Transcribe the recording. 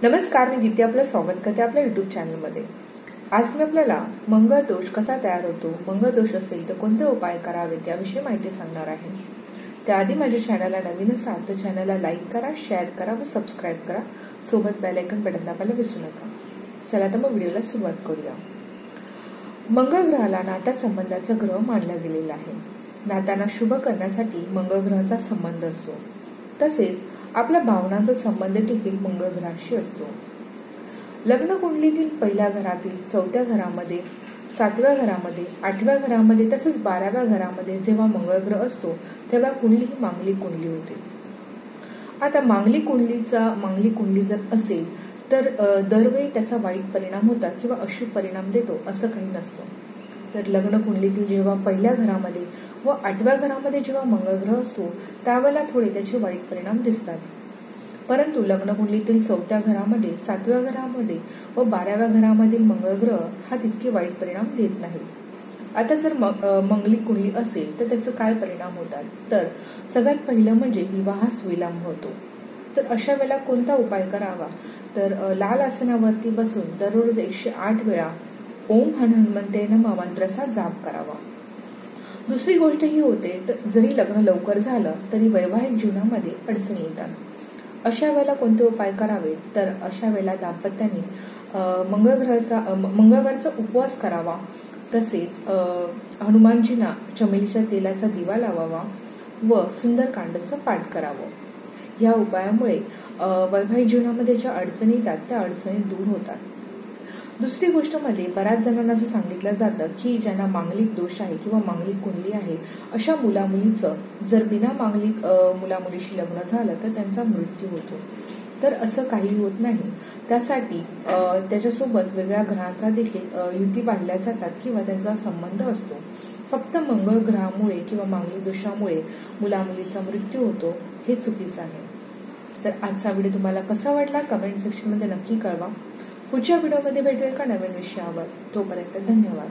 नमस्कार, मी दीप्ती आपलं स्वागत करते आपल्या युट्यूब चॅनलमध्ये। आज मी आपल्याला मंगळ दोष कसा तयार होतो, मंगळ दोष असेल तर कोणते उपाय करावेत याविषयी माहिती सांगणार आहे। त्याआधी माझ्या चॅनलला नवीन असाल तर चॅनलला लाईक करा, शेअर करा व सबस्क्राईब करा, सोबत बेल आयकॉन बटन दाबायला विसरू नका। चला तर मग व्हिडिओला सुरुवात करूया। मंगळ ग्रहाला नाता संबंधाचा ग्रह मानला गेलेला आहे। नात्यांना शुभ करण्यासाठी मंगळ ग्रहाचा संबंध असतो। तसेच आपल्या भावनांचा संबंध देखील मंगळ ग्रहाशी असतो। लग्न कुंडलीतील पहिल्या घरातील, चौथ्या घरामध्ये, 7व्या घरामध्ये, 8व्या घरामध्ये तसेच 12व्या घरामध्ये जेव्हा मंगळ ग्रह असतो तेव्हा कुंडली ही मांगलिक कुंडली होते। आता मांगलिक कुंडली जर असेल तर दरवेळी त्याचा वाईट परिणाम होतात किंवा अशुभ परिणाम देतो असं काही नसतं। तर लग्न कुंडलीतील जेव्हा पहिल्या घरामध्ये व 8व्या घरामध्ये जेव्हा मंगळ ग्रह असतो त्यावेळेला थोडे त्याचे वाईट परिणाम दिसतात, परंतु लग्न कुंडलीतील 4थ्या घरामध्ये, 7व्या घरामध्ये व 12व्या घरामधील मंगळ ग्रह हा तितके वाईट परिणाम देत नाही। आता जर मंगलिक कुंडली असेल तर त्याचे काय परिणाम होतात, तर सगळ्यात पहिलं म्हणजे विवाहास विलंब होतो। तर अशा वेळेला कोणता उपाय करावा, तर लाल आसनावरती बसून दररोज 108 वेळा ओम हनुमंते नमः मंत्राचा जाप करावा। दुसरी गोष्ट ही होते, तर जरी लग्न लवकर झालं तरी वैवाहिक जीवनामध्ये अडचणी येतात। अशा वेळेला कोणते उपाय करावे, तर अशा वेळेला दाम्पत्याने मंगळवारचा उपवास करावा, तसेच हनुमानजींना चमेलीच्या तेलाचा दिवा लावावा व सुंदरकांडाचं पाठ करावं। या उपायामुळे वैवाहिक जीवनामध्ये ज्या अडचणी येतात त्या अडचणी दूर होतात। दुसरी गोष्ट मध्ये बऱ्याच जणांना असं सांगितलं जातं की ज्यांना मांगलिक दोष आहे किंवा मांगलिक कुंडली आहे अशा मुलामुलीचं जर बिना मांगलिक मुलामुलीशी लग्न झालं तर त्यांचा मृत्यू होतो। तर असं काही होत नाही। त्यासाठी त्याच्यासोबत वेगळ्या ग्रहांचा देखील युती बांधल्या जातात किंवा त्यांचा संबंध असतो। फक्त मंगळ ग्रहामुळे किंवा मांगलिक दोषामुळे मुलामुलीचा मृत्यू होतो हे चुकीचं आहे। तर आजचा व्हिडिओ तुम्हाला कसा वाटला कमेंट सेक्शन मध्ये नक्की कळवा। पुढच्या व्हिडिओमध्ये भेटूया एका नवीन विषयावर। तोपर्यंत धन्यवाद।